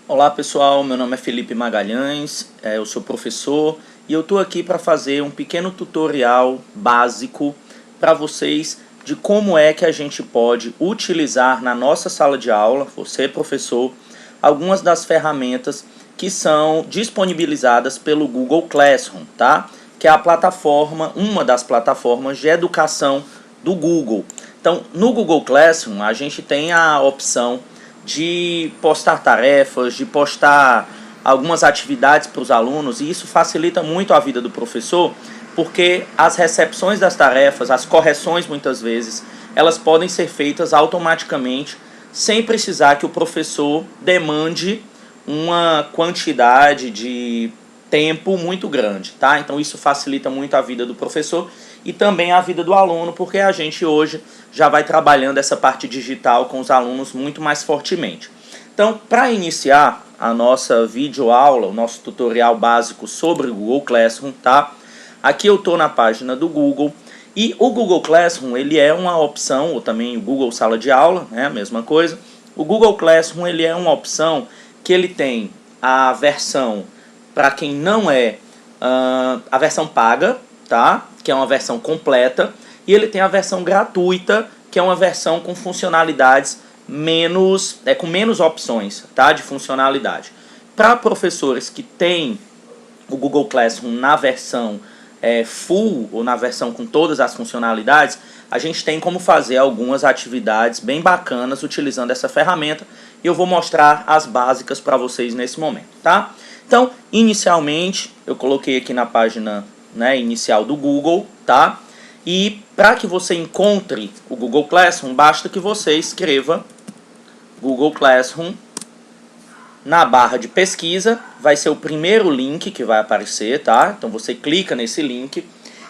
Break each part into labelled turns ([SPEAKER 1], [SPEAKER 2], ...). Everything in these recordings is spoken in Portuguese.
[SPEAKER 1] Olá pessoal, meu nome é Felipe Magalhães, eu sou professor e eu estou aqui para fazer um pequeno tutorial básico para vocês de como é que a gente pode utilizar na nossa sala de aula, você professor, algumas das ferramentas que são disponibilizadas pelo Google Classroom, tá? Que é a plataforma, uma das plataformas de educação do Google. Então, no Google Classroom a gente tem a opção de postar tarefas, de postar algumas atividades para os alunos, e isso facilita muito a vida do professor, porque as recepções das tarefas, as correções muitas vezes, elas podem ser feitas automaticamente, sem precisar que o professor demande uma quantidade de tempo muito grande, tá? Então isso facilita muito a vida do professor e também a vida do aluno, porque a gente hoje já vai trabalhando essa parte digital com os alunos muito mais fortemente. Então, para iniciar a nossa videoaula, o nosso tutorial básico sobre o Google Classroom, tá? Aqui eu estou na página do Google e o Google Classroom, ele é uma opção, ou também o Google Sala de Aula, né, a mesma coisa. O Google Classroom, ele é uma opção que ele tem a versão para quem não é a versão paga, tá? Que é uma versão completa, e ele tem a versão gratuita, que é uma versão com funcionalidades com menos opções, tá? De funcionalidade. Para professores que têm o Google Classroom na versão full, ou na versão com todas as funcionalidades, a gente tem como fazer algumas atividades bem bacanas utilizando essa ferramenta, e eu vou mostrar as básicas para vocês nesse momento, tá? Então, inicialmente, eu coloquei aqui na página, né, inicial do Google, tá? E para que você encontre o Google Classroom, basta que você escreva Google Classroom na barra de pesquisa, vai ser o primeiro link que vai aparecer, tá? Então você clica nesse link,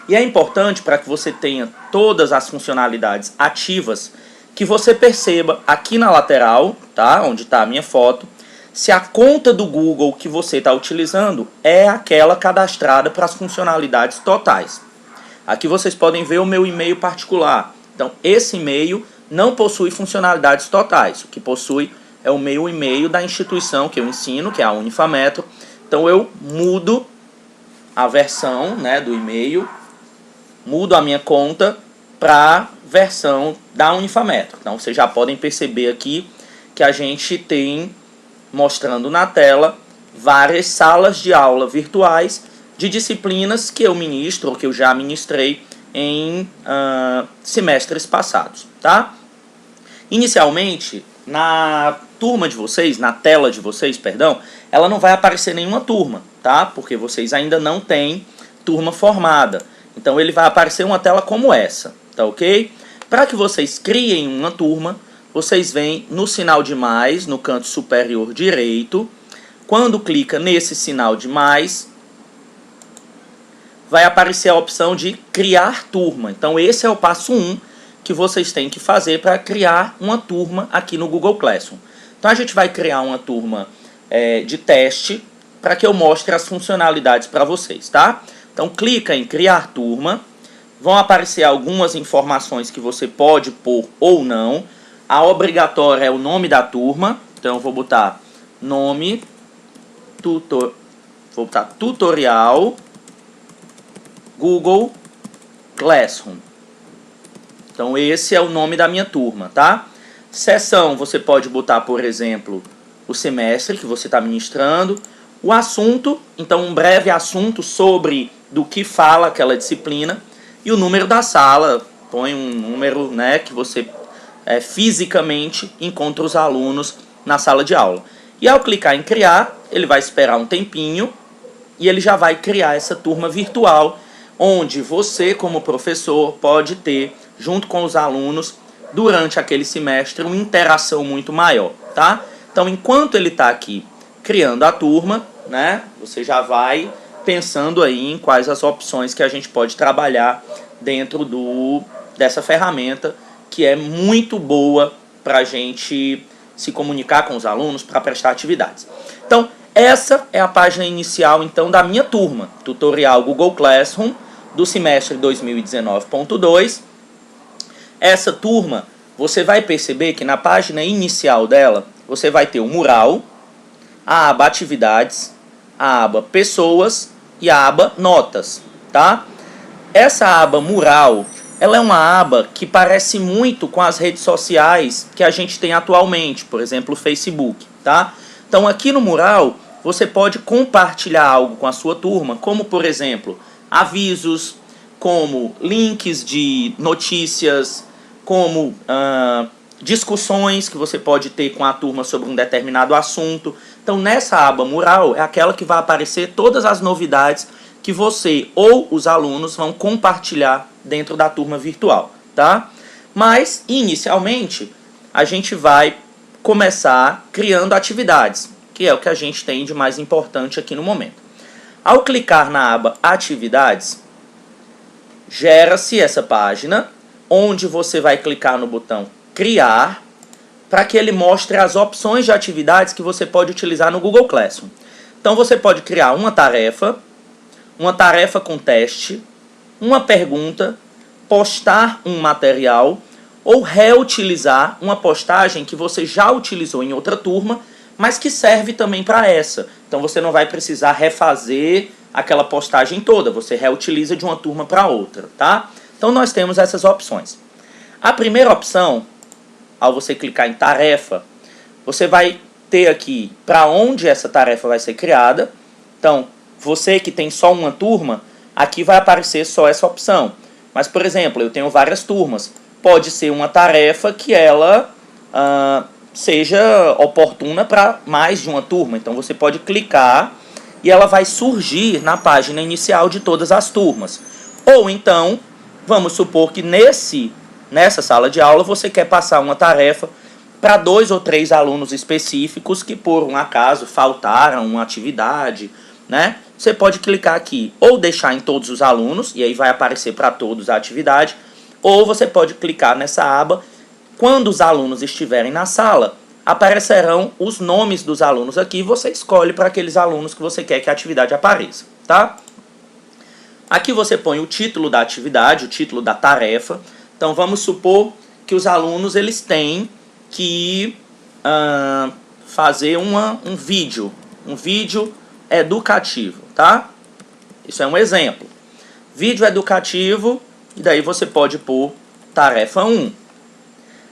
[SPEAKER 1] e é importante para que você tenha todas as funcionalidades ativas, que você perceba aqui na lateral, tá? Onde está a minha foto, se a conta do Google que você está utilizando é aquela cadastrada para as funcionalidades totais. Aqui vocês podem ver o meu e-mail particular. Então, esse e-mail não possui funcionalidades totais. O que possui é o meu e-mail da instituição que eu ensino, que é a Unifametro. Então, eu mudo a versão, né, do e-mail, mudo a minha conta para a versão da Unifametro. Então, vocês já podem perceber aqui que a gente tem, mostrando na tela, várias salas de aula virtuais de disciplinas que eu ministro, ou que eu já ministrei em semestres passados, tá? Inicialmente, na turma de vocês, na tela de vocês, perdão, ela não vai aparecer nenhuma turma, tá? Porque vocês ainda não têm turma formada. Então ele vai aparecer uma tela como essa, tá ok? Para que vocês criem uma turma, vocês vêm no sinal de mais, no canto superior direito. Quando clica nesse sinal de mais, vai aparecer a opção de criar turma. Então esse é o passo 1 que vocês têm que fazer para criar uma turma aqui no Google Classroom. Então a gente vai criar uma turma de teste para que eu mostre as funcionalidades para vocês, tá? Então clica em criar turma, vão aparecer algumas informações que você pode pôr ou não. A obrigatória é o nome da turma, então eu vou botar nome, vou botar tutorial Google Classroom. Então esse é o nome da minha turma, tá? Seção, você pode botar, por exemplo, o semestre que você está ministrando. O assunto, então um breve assunto sobre do que fala aquela disciplina. E o número da sala, põe um número, né, que você fisicamente encontra os alunos na sala de aula. E ao clicar em criar, ele vai esperar um tempinho e ele já vai criar essa turma virtual, onde você, como professor, pode ter, junto com os alunos, durante aquele semestre, uma interação muito maior, tá? Então, enquanto ele está aqui criando a turma, né, você já vai pensando aí em quais as opções que a gente pode trabalhar dentro dessa ferramenta, que é muito boa para a gente se comunicar com os alunos, para prestar atividades. Então, essa é a página inicial, então, da minha turma, tutorial Google Classroom, do semestre 2019.2. Essa turma, você vai perceber que na página inicial dela, você vai ter o mural, a aba atividades, a aba pessoas e a aba notas, tá? Essa aba mural, ela é uma aba que parece muito com as redes sociais que a gente tem atualmente, por exemplo, o Facebook, tá? Então aqui no mural, você pode compartilhar algo com a sua turma, como por exemplo, avisos, como links de notícias, como discussões que você pode ter com a turma sobre um determinado assunto. Então nessa aba mural é aquela que vai aparecer todas as novidades que você ou os alunos vão compartilhar dentro da turma virtual, tá? Mas inicialmente a gente vai começar criando atividades, que é o que a gente tem de mais importante aqui no momento. Ao clicar na aba atividades, gera-se essa página, onde você vai clicar no botão criar, para que ele mostre as opções de atividades que você pode utilizar no Google Classroom. Então você pode criar uma tarefa com teste, uma pergunta, postar um material ou reutilizar uma postagem que você já utilizou em outra turma, mas que serve também para essa. Então você não vai precisar refazer aquela postagem toda, você reutiliza de uma turma para outra, tá? Então nós temos essas opções. A primeira opção, ao você clicar em tarefa, você vai ter aqui para onde essa tarefa vai ser criada. Então, você que tem só uma turma, aqui vai aparecer só essa opção. Mas, por exemplo, eu tenho várias turmas. Pode ser uma tarefa que ela seja oportuna para mais de uma turma. Então, você pode clicar e ela vai surgir na página inicial de todas as turmas. Ou então, vamos supor que nessa sala de aula você quer passar uma tarefa para 2 ou 3 alunos específicos que por um acaso faltaram uma atividade, né? Você pode clicar aqui ou deixar em todos os alunos, e aí vai aparecer para todos a atividade, ou você pode clicar nessa aba. Quando os alunos estiverem na sala, aparecerão os nomes dos alunos aqui, você escolhe para aqueles alunos que você quer que a atividade apareça, tá? Aqui você põe o título da atividade, o título da tarefa. Então vamos supor que os alunos eles têm que fazer um vídeo educativo, tá? Isso é um exemplo. Vídeo educativo, e daí você pode pôr tarefa 1.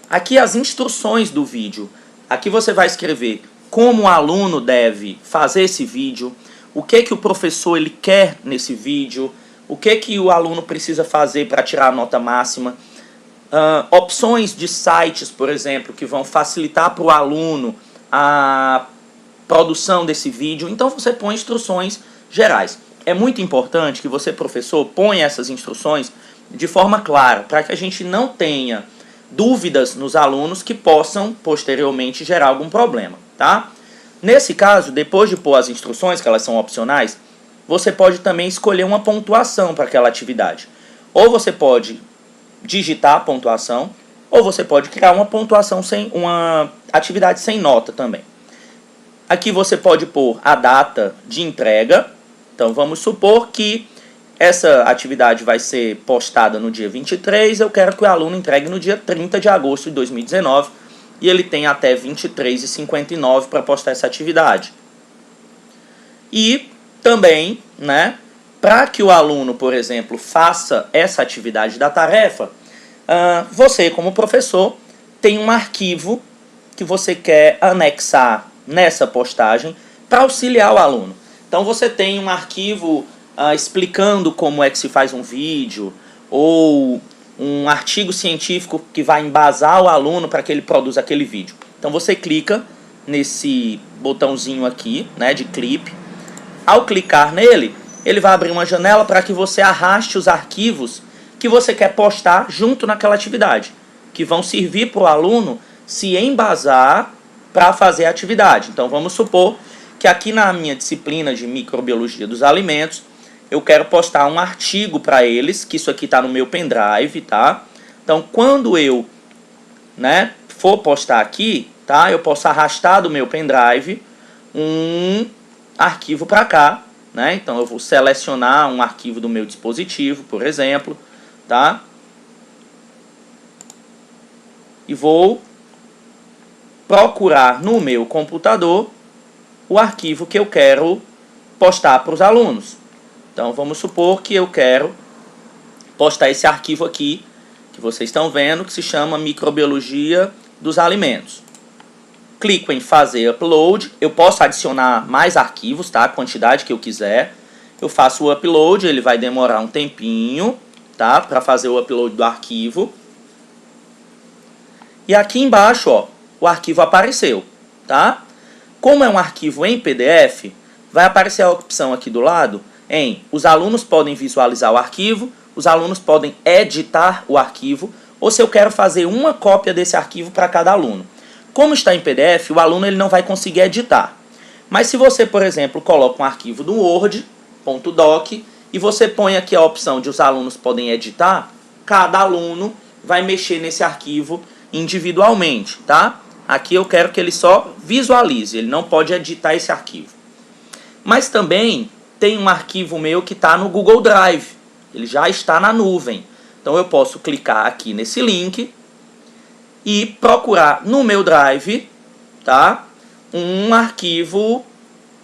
[SPEAKER 1] Aqui as instruções do vídeo. Aqui você vai escrever como o aluno deve fazer esse vídeo, o que o professor ele quer nesse vídeo, o que o aluno precisa fazer para tirar a nota máxima, opções de sites, por exemplo, que vão facilitar para o aluno a produção desse vídeo. Então você põe instruções gerais. É muito importante que você, professor, ponha essas instruções de forma clara, para que a gente não tenha dúvidas nos alunos que possam posteriormente gerar algum problema, tá? Nesse caso, depois de pôr as instruções, que elas são opcionais, você pode também escolher uma pontuação para aquela atividade. Ou você pode digitar a pontuação, ou você pode criar uma pontuação uma atividade sem nota também. Aqui você pode pôr a data de entrega. Então vamos supor que essa atividade vai ser postada no dia 23, eu quero que o aluno entregue no dia 30 de agosto de 2019 e ele tem até 23h59 para postar essa atividade. E também, né, para que o aluno, por exemplo, faça essa atividade da tarefa, você como professor tem um arquivo que você quer anexar nessa postagem para auxiliar o aluno. Então você tem um arquivo explicando como é que se faz um vídeo, ou um artigo científico que vai embasar o aluno para que ele produza aquele vídeo. Então você clica nesse botãozinho aqui, né, de clipe. Ao clicar nele, ele vai abrir uma janela para que você arraste os arquivos que você quer postar junto naquela atividade, que vão servir para o aluno se embasar para fazer a atividade. Então vamos supor que aqui na minha disciplina de microbiologia dos alimentos, eu quero postar um artigo para eles, que isso aqui está no meu pendrive, tá? Então quando eu, né, for postar aqui, tá, eu posso arrastar do meu pendrive um arquivo para cá, né? Então eu vou selecionar um arquivo do meu dispositivo, por exemplo, tá? E vou procurar no meu computador o arquivo que eu quero postar para os alunos. Então, vamos supor que eu quero postar esse arquivo aqui, que vocês estão vendo, que se chama Microbiologia dos Alimentos. Clico em fazer upload, eu posso adicionar mais arquivos, tá? A quantidade que eu quiser. Eu faço o upload, ele vai demorar um tempinho, tá? Para fazer o upload do arquivo. E aqui embaixo, ó, o arquivo apareceu, tá? Como é um arquivo em PDF, vai aparecer a opção aqui do lado em os alunos podem visualizar o arquivo, os alunos podem editar o arquivo, ou se eu quero fazer uma cópia desse arquivo para cada aluno. Como está em PDF, o aluno ele não vai conseguir editar. Mas se você, por exemplo, coloca um arquivo do Word, .doc, e você põe aqui a opção de os alunos podem editar, cada aluno vai mexer nesse arquivo individualmente, tá? Aqui eu quero que ele só visualize, ele não pode editar esse arquivo. Mas também tem um arquivo meu que está no Google Drive, ele já está na nuvem. Então eu posso clicar aqui nesse link e procurar no meu Drive, tá? Um arquivo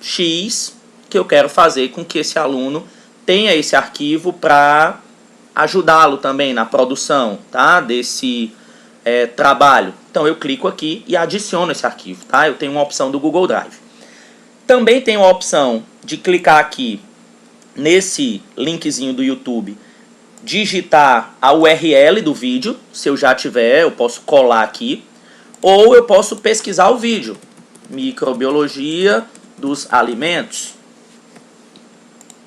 [SPEAKER 1] X que eu quero fazer com que esse aluno tenha esse arquivo para ajudá-lo também na produção, tá? Desse trabalho. Então eu clico aqui e adiciono esse arquivo, tá? Eu tenho uma opção do Google Drive. Também tenho a opção de clicar aqui nesse linkzinho do YouTube, digitar a URL do vídeo, se eu já tiver, eu posso colar aqui, ou eu posso pesquisar o vídeo, Microbiologia dos Alimentos.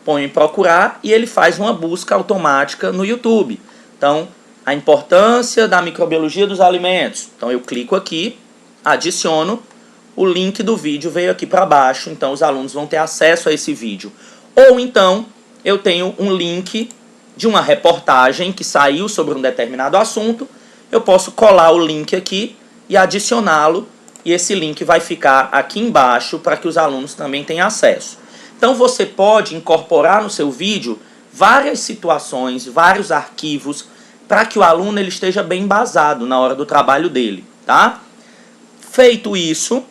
[SPEAKER 1] Ponho em procurar e ele faz uma busca automática no YouTube. Então, a importância da microbiologia dos alimentos. Então eu clico aqui, adiciono, o link do vídeo veio aqui para baixo, então os alunos vão ter acesso a esse vídeo. Ou então eu tenho um link de uma reportagem que saiu sobre um determinado assunto, eu posso colar o link aqui e adicioná-lo, e esse link vai ficar aqui embaixo para que os alunos também tenham acesso. Então você pode incorporar no seu vídeo várias situações, vários arquivos, para que o aluno ele esteja bem embasado na hora do trabalho dele, tá? Feito isso,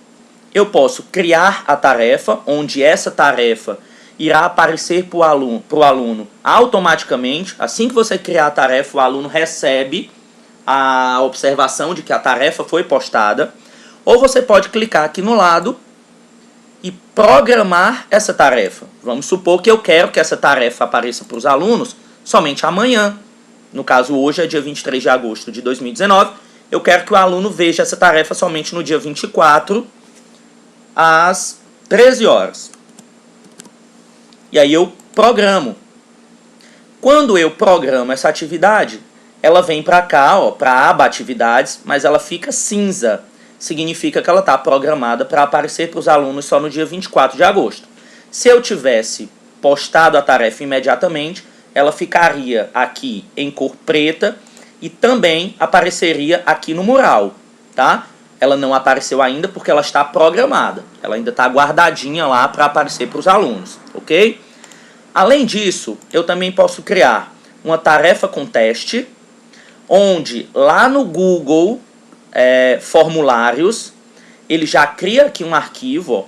[SPEAKER 1] eu posso criar a tarefa, onde essa tarefa irá aparecer para o aluno automaticamente. Assim que você criar a tarefa, o aluno recebe a observação de que a tarefa foi postada. Ou você pode clicar aqui no lado e programar essa tarefa. Vamos supor que eu quero que essa tarefa apareça para os alunos somente amanhã. No caso, hoje é dia 23 de agosto de 2019. Eu quero que o aluno veja essa tarefa somente no dia 24, às 13 horas. E aí eu programo. Quando eu programo essa atividade, ela vem para cá, para a aba atividades, mas ela fica cinza. Significa que ela está programada para aparecer para os alunos só no dia 24 de agosto. Se eu tivesse postado a tarefa imediatamente, ela ficaria aqui em cor preta e também apareceria aqui no mural, tá? Ela não apareceu ainda porque ela está programada. Ela ainda está guardadinha lá para aparecer para os alunos, ok? Além disso, eu também posso criar uma tarefa com teste, onde lá no Google Formulários, ele já cria aqui um arquivo, ó,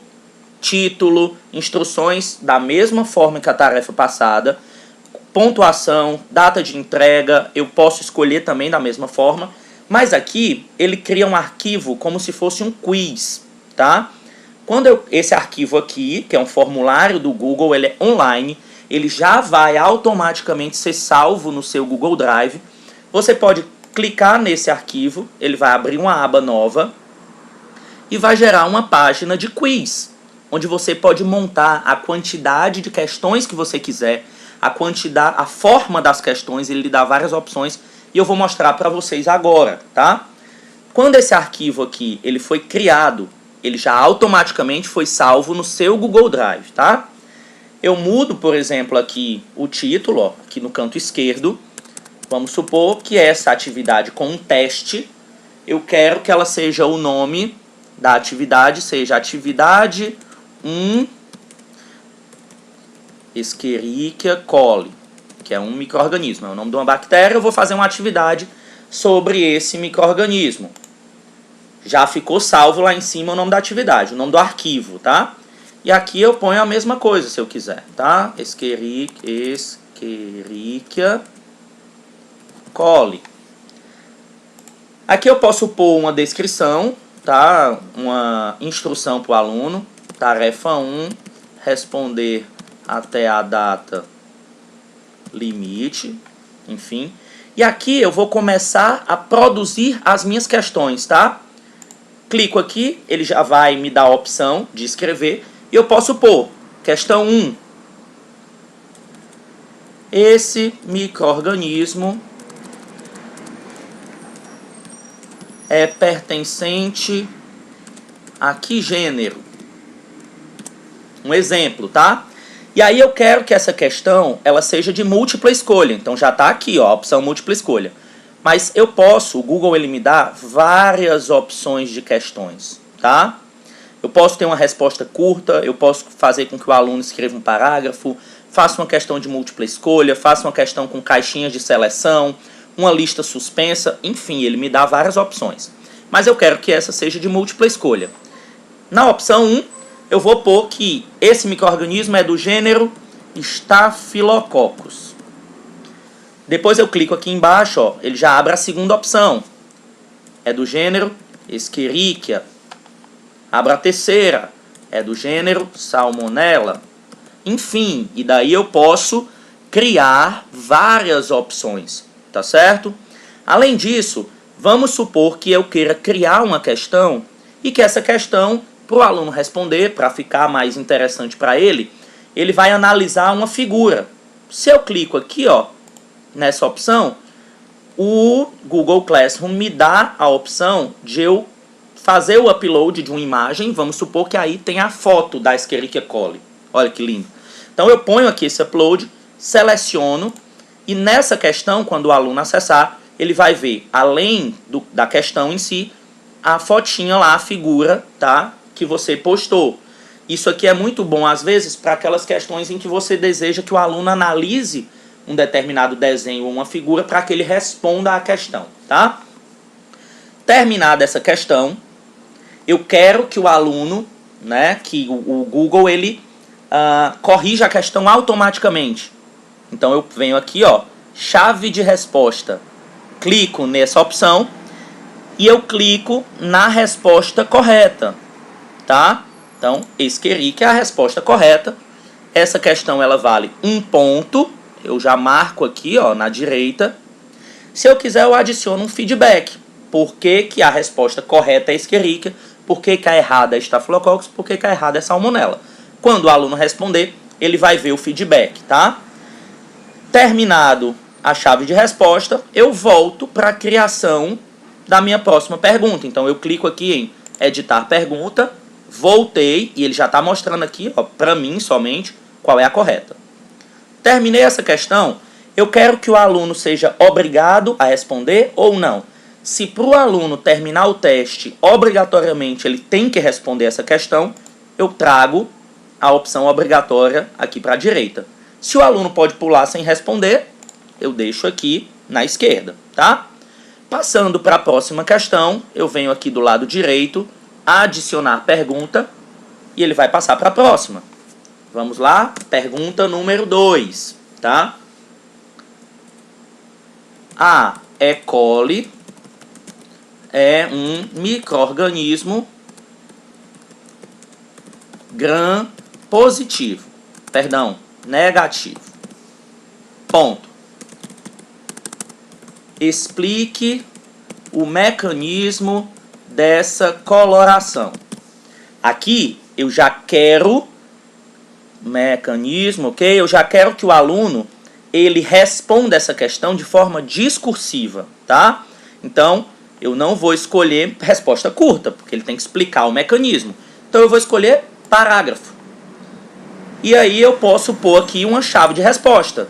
[SPEAKER 1] título, instruções da mesma forma que a tarefa passada, pontuação, data de entrega, eu posso escolher também da mesma forma. Mas aqui, ele cria um arquivo como se fosse um quiz, tá? Quando esse arquivo aqui, que é um formulário do Google, ele é online, ele já vai automaticamente ser salvo no seu Google Drive. Você pode clicar nesse arquivo, ele vai abrir uma aba nova e vai gerar uma página de quiz, onde você pode montar a quantidade de questões que você quiser, a forma das questões, ele lhe dá várias opções. E eu vou mostrar para vocês agora, tá? Quando esse arquivo aqui ele foi criado, ele já automaticamente foi salvo no seu Google Drive, tá? Eu mudo, por exemplo, aqui o título, ó, aqui no canto esquerdo. Vamos supor que essa atividade com um teste, eu quero que ela seja o nome da atividade, seja atividade 1 Escherichia coli, que é um micro-organismo, é o nome de uma bactéria. Eu vou fazer uma atividade sobre esse micro-organismo. Já ficou salvo lá em cima o nome da atividade, o nome do arquivo, tá? E aqui eu ponho a mesma coisa, se eu quiser, tá? Escherichia coli. Aqui eu posso pôr uma descrição, tá? Uma instrução para o aluno. Tarefa 1, responder até a data limite, enfim. E aqui eu vou começar a produzir as minhas questões, tá? Clico aqui, ele já vai me dar a opção de escrever. E eu posso pôr, questão 1. Esse micro-organismo é pertencente a que gênero? Um exemplo, tá? E aí eu quero que essa questão ela seja de múltipla escolha. Então já está aqui, ó, a opção múltipla escolha. Mas eu posso, o Google ele me dá várias opções de questões, tá? Eu posso ter uma resposta curta, eu posso fazer com que o aluno escreva um parágrafo, faça uma questão de múltipla escolha, faça uma questão com caixinhas de seleção, uma lista suspensa, enfim, ele me dá várias opções. Mas eu quero que essa seja de múltipla escolha. Na opção 1, eu vou pôr que esse micro-organismo é do gênero Staphylococcus. Depois eu clico aqui embaixo, ó, ele já abre a segunda opção. É do gênero Escherichia. Abra a terceira, é do gênero Salmonella. Enfim, e daí eu posso criar várias opções, tá certo? Além disso, vamos supor que eu queira criar uma questão e que essa questão, para o aluno responder, para ficar mais interessante para ele, ele vai analisar uma figura. Se eu clico aqui, ó, nessa opção, o Google Classroom me dá a opção de eu fazer o upload de uma imagem. Vamos supor que aí tem a foto da Escherichia coli. Olha que lindo. Então eu ponho aqui esse upload, seleciono e nessa questão, quando o aluno acessar, ele vai ver, além da questão em si, a fotinha lá, a figura, tá, que você postou. Isso aqui é muito bom, às vezes, para aquelas questões em que você deseja que o aluno analise um determinado desenho ou uma figura para que ele responda à questão, tá? Terminada essa questão, eu quero que o aluno, né, que o Google ele corrija a questão automaticamente. Então eu venho aqui, ó, chave de resposta. Clico nessa opção e eu clico na resposta correta, tá? Então, Escherichia é a resposta correta. Essa questão ela vale 1 ponto. Eu já marco aqui, ó, na direita. Se eu quiser, eu adiciono um feedback. Por que que a resposta correta é Escherichia? Por que que a errada é Staphylococcus? Por que que a errada é Salmonella? Quando o aluno responder, ele vai ver o feedback, tá? Terminado a chave de resposta, eu volto para a criação da minha próxima pergunta. Então eu clico aqui em editar pergunta, voltei e ele já está mostrando aqui, ó, para mim somente, qual é a correta. Terminei essa questão, eu quero que o aluno seja obrigado a responder ou não. Se para o aluno terminar o teste, obrigatoriamente ele tem que responder essa questão, eu trago a opção obrigatória aqui para a direita. Se o aluno pode pular sem responder, eu deixo aqui na esquerda, tá? Passando para a próxima questão, eu venho aqui do lado direito, adicionar pergunta, e ele vai passar para a próxima. Vamos lá? Pergunta número 2, tá? A E. coli é um micro-organismo gram positivo. Perdão, negativo. Ponto. Explique o mecanismo dessa coloração. Aqui eu já quero mecanismo, ok? Eu já quero que o aluno ele responda essa questão de forma discursiva, tá? Então, eu não vou escolher resposta curta, porque ele tem que explicar o mecanismo. Então, eu vou escolher parágrafo. E aí, eu posso pôr aqui uma chave de resposta,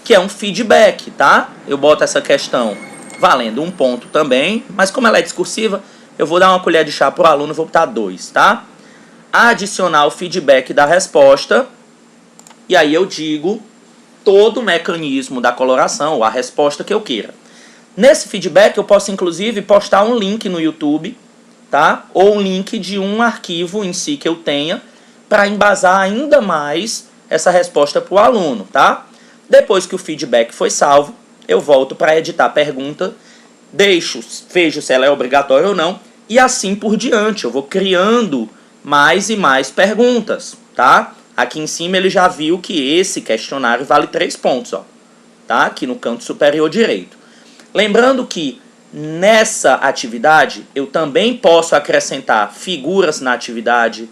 [SPEAKER 1] que é um feedback, tá? Eu boto essa questão valendo 1 ponto também, mas como ela é discursiva, eu vou dar uma colher de chá para o aluno e vou botar 2, tá? Adicionar o feedback da resposta, e aí eu digo todo o mecanismo da coloração, ou a resposta que eu queira. Nesse feedback eu posso inclusive postar um link no YouTube, tá? Ou um link de um arquivo em si que eu tenha, para embasar ainda mais essa resposta para o aluno, tá? Depois que o feedback foi salvo, eu volto para editar a pergunta, vejo se ela é obrigatória ou não, e assim por diante. Eu vou criando mais e mais perguntas, tá? Aqui em cima ele já viu que esse questionário vale 3 pontos, ó, tá? Aqui no canto superior direito. Lembrando que nessa atividade eu também posso acrescentar figuras na atividade,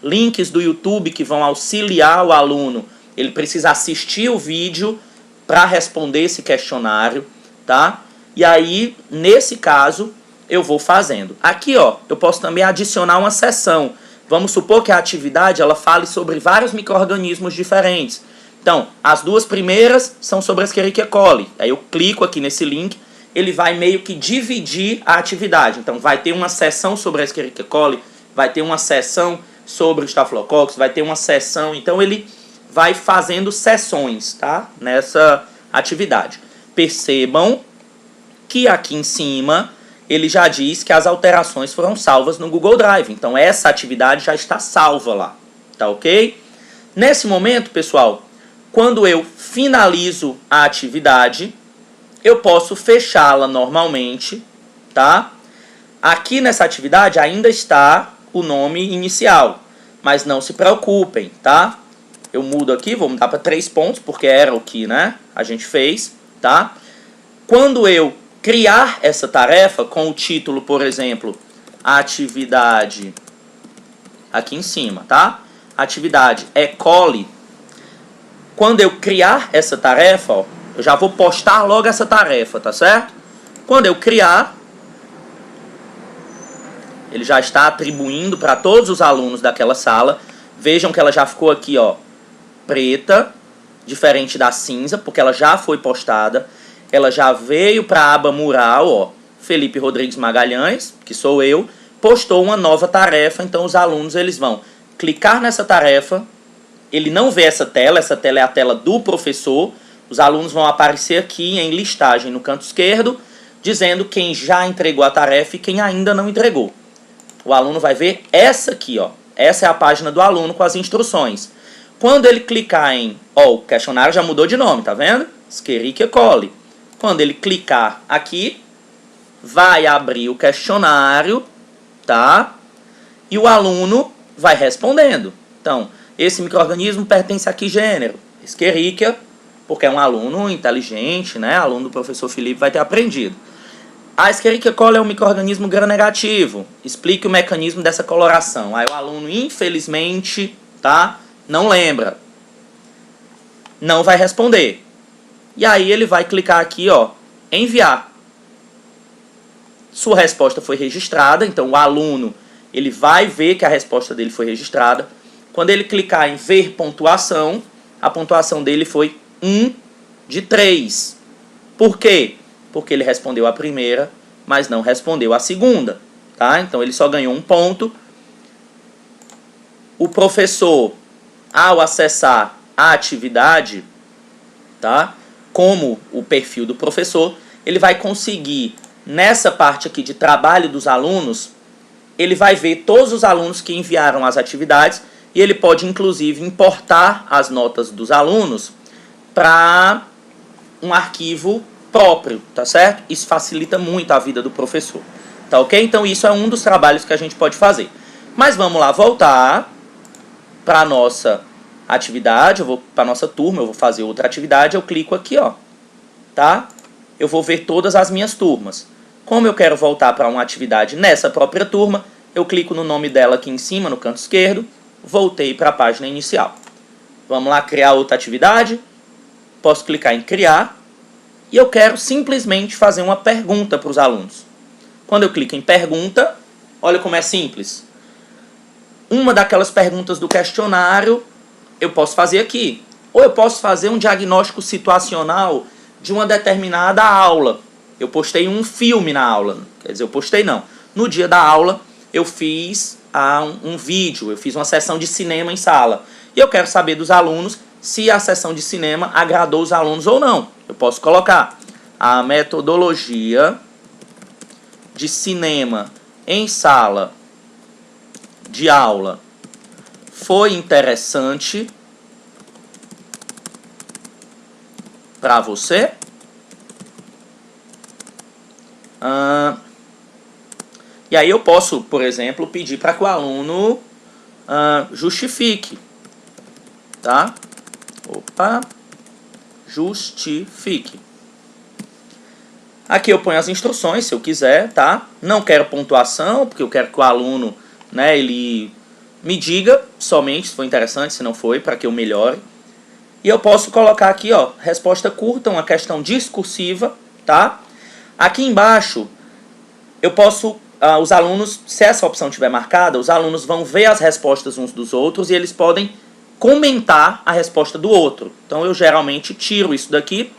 [SPEAKER 1] links do YouTube que vão auxiliar o aluno. Ele precisa assistir o vídeo para responder esse questionário, tá? E aí, nesse caso, eu vou fazendo. Aqui, ó, eu posso também adicionar uma seção. Vamos supor que a atividade ela fale sobre vários micro-organismos diferentes. Então, as duas primeiras são sobre a Escherichia coli. Aí eu clico aqui nesse link, ele vai meio que dividir a atividade. Então, vai ter uma seção sobre a Escherichia coli, vai ter uma seção sobre o Staphylococcus, vai ter uma seção. Então, ele vai fazendo sessões, tá? Nessa atividade. Percebam que aqui em cima ele já diz que as alterações foram salvas no Google Drive. Então, essa atividade já está salva lá, tá ok? Nesse momento, pessoal, quando eu finalizo a atividade, eu posso fechá-la normalmente, tá? Aqui nessa atividade ainda está o nome inicial, mas não se preocupem, tá? Eu mudo aqui, vou mudar para 3 pontos, porque era o que, né, a gente fez, tá? Quando eu criar essa tarefa com o título, por exemplo, atividade, aqui em cima, tá? Atividade E. coli. Quando eu criar essa tarefa, ó, eu já vou postar logo essa tarefa, tá certo? Quando eu criar, ele já está atribuindo para todos os alunos daquela sala. Vejam que ela já ficou aqui, ó, preta, diferente da cinza, porque ela já foi postada. Ela já veio para a aba mural, ó, Felipe Rodrigues Magalhães, que sou eu, postou uma nova tarefa. Então os alunos eles vão clicar nessa tarefa, ele não vê essa tela é a tela do professor. Os alunos vão aparecer aqui em listagem no canto esquerdo, dizendo quem já entregou a tarefa e quem ainda não entregou. O aluno vai ver essa aqui, ó. Essa é a página do aluno com as instruções. Quando ele clicar em... Ó, o questionário já mudou de nome, tá vendo? Escherichia coli. Quando ele clicar aqui, vai abrir o questionário, tá? E o aluno vai respondendo. Então, esse micro-organismo pertence a que gênero? Escherichia, porque é um aluno inteligente, né? Aluno do professor Felipe vai ter aprendido. A Escherichia coli é um micro-organismo gram-negativo. Explique o mecanismo dessa coloração. Aí o aluno, infelizmente, tá? Não lembra. Não vai responder. E aí ele vai clicar aqui, ó, enviar. Sua resposta foi registrada, então o aluno, ele vai ver que a resposta dele foi registrada. Quando ele clicar em ver pontuação, a pontuação dele foi 1 de 3. Por quê? Porque ele respondeu a primeira, mas não respondeu a segunda, tá? Então ele só ganhou 1 ponto. O professor, ao acessar a atividade, tá? Como o perfil do professor, ele vai conseguir, nessa parte aqui de trabalho dos alunos, ele vai ver todos os alunos que enviaram as atividades e ele pode, inclusive, importar as notas dos alunos para um arquivo próprio, tá certo? Isso facilita muito a vida do professor, tá ok? Então isso é um dos trabalhos que a gente pode fazer. Mas vamos lá, voltar para a nossa atividade, eu vou para a nossa turma, eu vou fazer outra atividade, eu clico aqui, ó, tá? Eu vou ver todas as minhas turmas. Como eu quero voltar para uma atividade nessa própria turma, eu clico no nome dela aqui em cima, no canto esquerdo, voltei para a página inicial. Vamos lá criar outra atividade, posso clicar em criar, e eu quero simplesmente fazer uma pergunta para os alunos. Quando eu clico em pergunta, olha como é simples. Uma daquelas perguntas do questionário eu posso fazer aqui. Ou eu posso fazer um diagnóstico situacional de uma determinada aula. Eu postei um filme na aula. Quer dizer, eu postei não. No dia da aula, eu fiz um vídeo, eu fiz uma sessão de cinema em sala. E eu quero saber dos alunos se a sessão de cinema agradou os alunos ou não. Eu posso colocar a metodologia de cinema em sala de aula foi interessante para você? E aí eu posso, por exemplo, pedir para que o aluno justifique, tá? Opa, justifique. Aqui eu ponho as instruções, se eu quiser, tá? Não quero pontuação, porque eu quero que o aluno, né, ele me diga somente se foi interessante, se não foi, para que eu melhore. E eu posso colocar aqui, ó, resposta curta, uma questão discursiva, tá? Aqui embaixo, eu posso, os alunos, se essa opção estiver marcada, os alunos vão ver as respostas uns dos outros e eles podem comentar a resposta do outro. Então eu geralmente tiro isso daqui.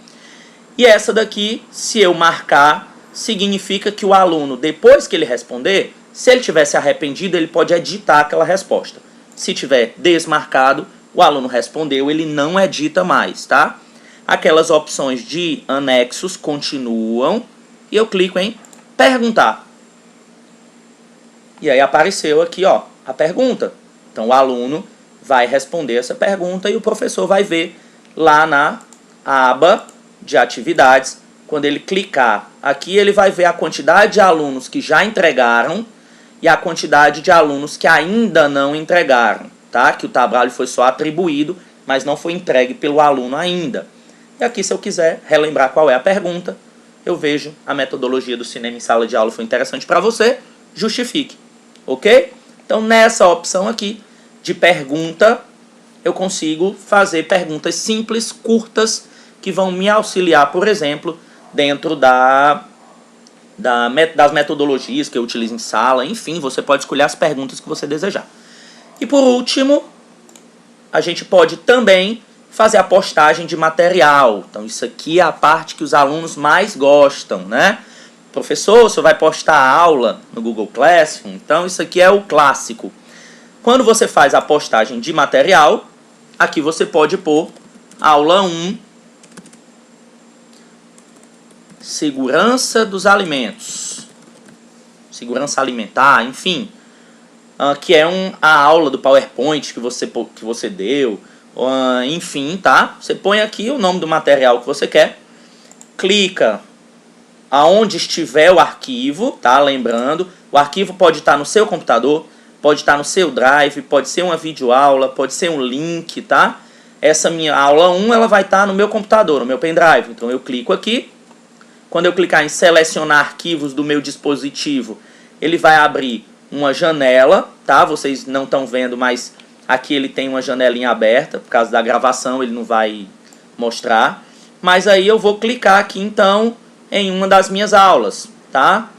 [SPEAKER 1] E essa daqui, se eu marcar, significa que o aluno, depois que ele responder, se ele tiver se arrependido, ele pode editar aquela resposta. Se tiver desmarcado, o aluno respondeu, ele não edita mais, tá? Aquelas opções de anexos continuam e eu clico em perguntar. E aí apareceu aqui, ó, a pergunta. Então o aluno vai responder essa pergunta e o professor vai ver lá na aba de atividades. Quando ele clicar aqui, ele vai ver a quantidade de alunos que já entregaram e a quantidade de alunos que ainda não entregaram, tá? Que o trabalho foi só atribuído, mas não foi entregue pelo aluno ainda. E aqui, se eu quiser relembrar qual é a pergunta, eu vejo a metodologia do cinema em sala de aula foi interessante para você, justifique, ok? Então, nessa opção aqui de pergunta, eu consigo fazer perguntas simples, curtas, que vão me auxiliar, por exemplo, dentro das metodologias que eu utilizo em sala. Enfim, você pode escolher as perguntas que você desejar. E por último, a gente pode também fazer a postagem de material. Então isso aqui é a parte que os alunos mais gostam, né? Professor, você vai postar a aula no Google Classroom? Então isso aqui é o clássico. Quando você faz a postagem de material, aqui você pode pôr aula 1, segurança dos alimentos, segurança alimentar, enfim, que é a aula do PowerPoint que você deu, enfim, tá? Você põe aqui o nome do material que você quer, clica aonde estiver o arquivo, tá? Lembrando, o arquivo pode estar no seu computador, pode estar no seu drive, pode ser uma videoaula, pode ser um link, tá? Essa minha aula 1, ela vai estar no meu computador, no meu pendrive, então eu clico aqui. Quando eu clicar em selecionar arquivos do meu dispositivo, ele vai abrir uma janela, tá? Vocês não estão vendo, mas aqui ele tem uma janelinha aberta, por causa da gravação ele não vai mostrar. Mas aí eu vou clicar aqui então em uma das minhas aulas, tá?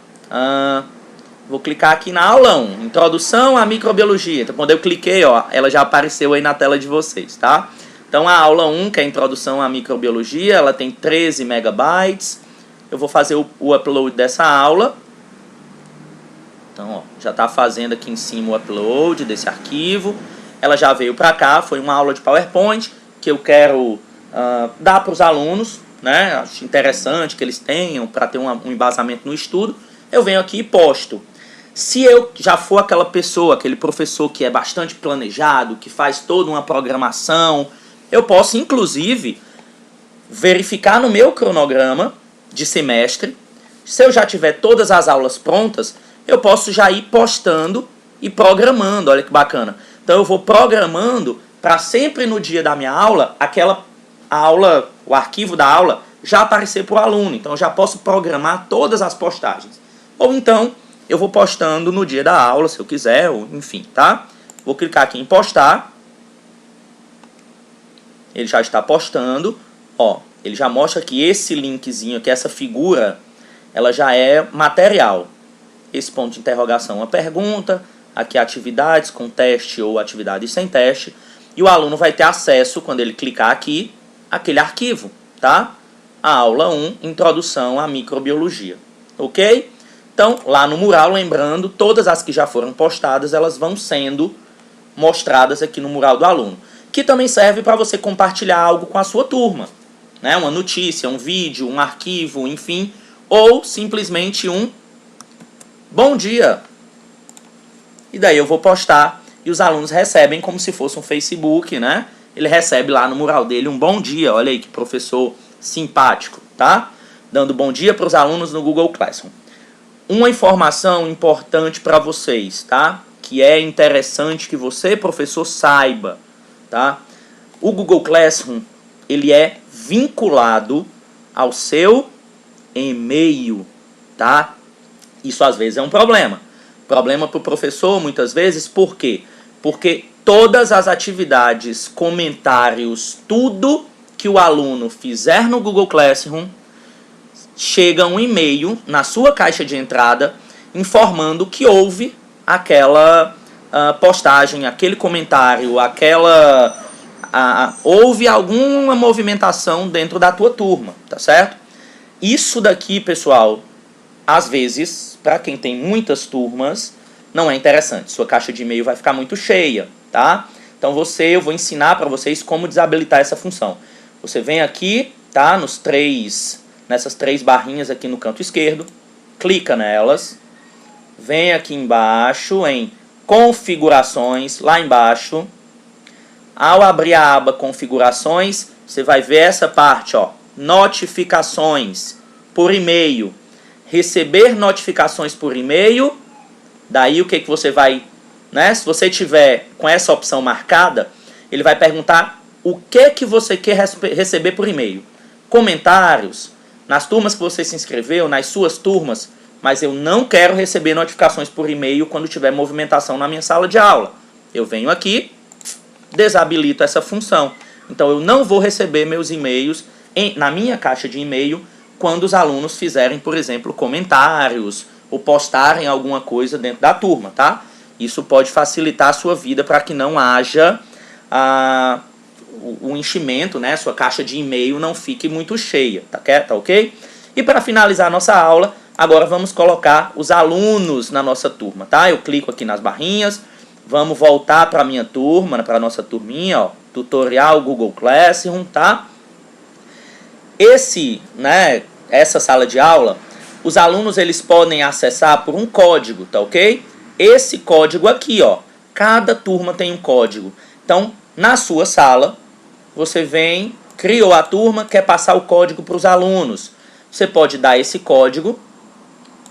[SPEAKER 1] Vou clicar aqui na aula 1, Introdução à Microbiologia. Então quando eu cliquei, ó, ela já apareceu aí na tela de vocês, tá? Então a aula 1, que é a Introdução à Microbiologia, ela tem 13 megabytes. Eu vou fazer o upload dessa aula. Então, ó, já está fazendo aqui em cima o upload desse arquivo. Ela já veio para cá, foi uma aula de PowerPoint que eu quero dar para os alunos, né? Acho interessante que eles tenham para ter um embasamento no estudo. Eu venho aqui e posto. Se eu já for aquela pessoa, aquele professor que é bastante planejado, que faz toda uma programação, eu posso, inclusive, verificar no meu cronograma de semestre. Se eu já tiver todas as aulas prontas, eu posso já ir postando e programando. Olha que bacana. Então eu vou programando para sempre no dia da minha aula, aquela aula, o arquivo da aula já aparecer para o aluno. Então eu já posso programar todas as postagens. Ou então eu vou postando no dia da aula, se eu quiser, ou enfim, tá? Vou clicar aqui em postar. Ele já está postando, ó. Ele já mostra que esse linkzinho aqui, essa figura, ela já é material. Esse ponto de interrogação é uma pergunta, aqui atividades com teste ou atividades sem teste. E o aluno vai ter acesso, quando ele clicar aqui, àquele arquivo, tá? A aula 1, Introdução à Microbiologia. Ok? Então, lá no mural, lembrando, todas as que já foram postadas, elas vão sendo mostradas aqui no mural do aluno. Que também serve para você compartilhar algo com a sua turma. Né? Uma notícia, um vídeo, um arquivo, enfim. Ou simplesmente um bom dia. E daí eu vou postar e os alunos recebem como se fosse um Facebook, né? Ele recebe lá no mural dele um bom dia, olha aí que professor simpático, tá? Dando bom dia para os alunos no Google Classroom. Uma informação importante para vocês, tá? Que é interessante que você, professor, saiba, tá? O Google Classroom, ele é vinculado ao seu e-mail, tá? Isso às vezes é um problema. Problema para o professor, muitas vezes, por quê? Porque todas as atividades, comentários, tudo que o aluno fizer no Google Classroom, chega um e-mail na sua caixa de entrada informando que houve aquela postagem, aquele comentário, houve alguma movimentação dentro da tua turma, tá certo? Isso daqui, pessoal, às vezes, para quem tem muitas turmas, não é interessante. Sua caixa de e-mail vai ficar muito cheia, tá? Então eu vou ensinar para vocês como desabilitar essa função. Você vem aqui, tá? Nessas três barrinhas aqui no canto esquerdo, clica nelas, vem aqui embaixo em configurações, lá embaixo. Ao abrir a aba configurações, você vai ver essa parte, ó, notificações por e-mail. Receber notificações por e-mail, daí o que você vai, né? Se você tiver com essa opção marcada, ele vai perguntar o que você quer receber por e-mail. Comentários, nas turmas que você se inscreveu, nas suas turmas, mas eu não quero receber notificações por e-mail quando tiver movimentação na minha sala de aula. Eu venho aqui, desabilito essa função. Então eu não vou receber meus e-mails na minha caixa de e-mail quando os alunos fizerem, por exemplo, comentários ou postarem alguma coisa dentro da turma, tá? Isso pode facilitar a sua vida para que não haja o enchimento, né? Sua caixa de e-mail não fique muito cheia, tá ok? E para finalizar a nossa aula, agora vamos colocar os alunos na nossa turma, tá? Eu clico aqui nas barrinhas, vamos voltar para a minha turma, para a nossa turminha, ó, tutorial Google Classroom, tá? Essa sala de aula, os alunos eles podem acessar por um código, tá ok? Esse código aqui, ó, cada turma tem um código. Então, na sua sala, você vem, criou a turma, quer passar o código para os alunos. Você pode dar esse código,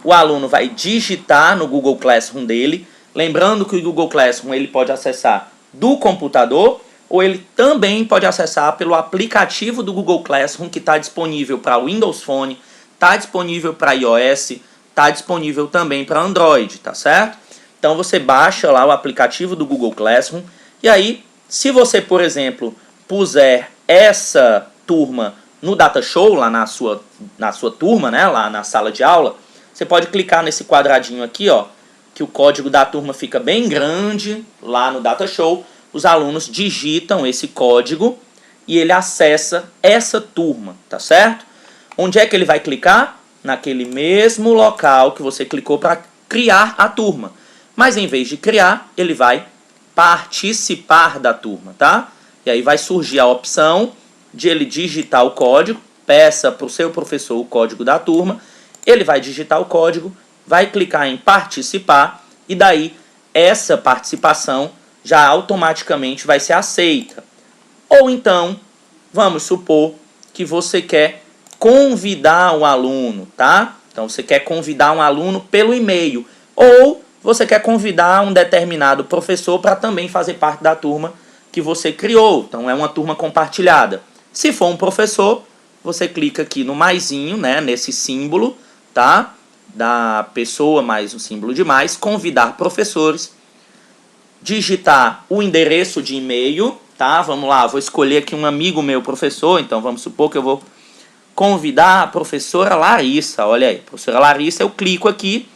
[SPEAKER 1] o aluno vai digitar no Google Classroom dele, lembrando que o Google Classroom ele pode acessar do computador, ou ele também pode acessar pelo aplicativo do Google Classroom, que está disponível para Windows Phone, está disponível para iOS, está disponível também para Android, tá certo? Então você baixa lá o aplicativo do Google Classroom, e aí, se você, por exemplo, puser essa turma no Data Show, lá na sua turma, né, lá na sala de aula, você pode clicar nesse quadradinho aqui, ó, que o código da turma fica bem grande lá no Data Show. Os alunos digitam esse código e ele acessa essa turma, tá certo? Onde é que ele vai clicar? Naquele mesmo local que você clicou para criar a turma. Mas em vez de criar, ele vai participar da turma, tá? E aí vai surgir a opção de ele digitar o código, peça para o seu professor o código da turma, ele vai digitar o código, vai clicar em participar e daí essa participação já automaticamente vai ser aceita. Ou então, vamos supor que você quer convidar um aluno, tá? Então você quer convidar um aluno pelo e-mail, ou você quer convidar um determinado professor para também fazer parte da turma que você criou. Então é uma turma compartilhada. Se for um professor, você clica aqui no maisinho, né, nesse símbolo, tá? Da pessoa mais o símbolo de mais, convidar professores, digitar o endereço de e-mail, tá? Vamos lá, vou escolher aqui um amigo meu professor, então vamos supor que eu vou convidar a professora Larissa, olha aí, professora Larissa, eu clico aqui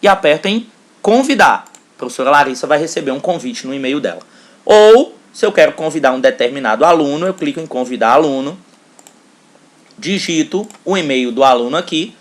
[SPEAKER 1] e aperto em convidar. A professora Larissa vai receber um convite no e-mail dela. Ou, se eu quero convidar um determinado aluno, eu clico em convidar aluno, digito o e-mail do aluno aqui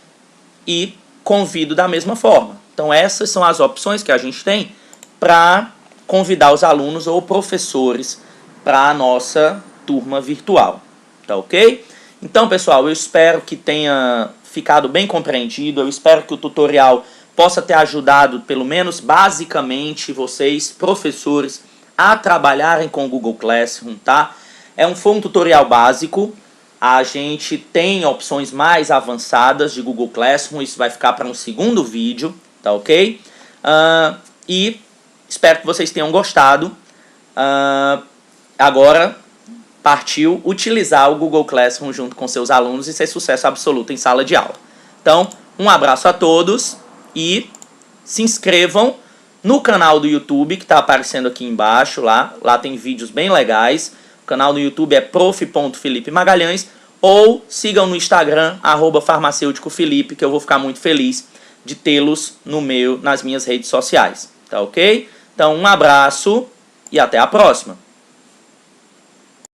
[SPEAKER 1] e convido da mesma forma. Então essas são as opções que a gente tem para convidar os alunos ou professores para a nossa turma virtual, tá ok? Então pessoal, eu espero que tenha ficado bem compreendido, eu espero que o tutorial possa ter ajudado, pelo menos basicamente, vocês, professores, a trabalharem com o Google Classroom, tá? Foi um tutorial básico. A gente tem opções mais avançadas de Google Classroom, isso vai ficar para um segundo vídeo, tá ok? E espero que vocês tenham gostado. Agora partiu utilizar o Google Classroom junto com seus alunos e ser sucesso absoluto em sala de aula. Então, um abraço a todos e se inscrevam no canal do YouTube que está aparecendo aqui embaixo. Lá tem vídeos bem legais. O canal do YouTube é prof.felipe.magalhães, ou sigam no Instagram, @farmacêuticofelipe, que eu vou ficar muito feliz de tê-los nas minhas redes sociais, tá ok? Então um abraço e até a próxima!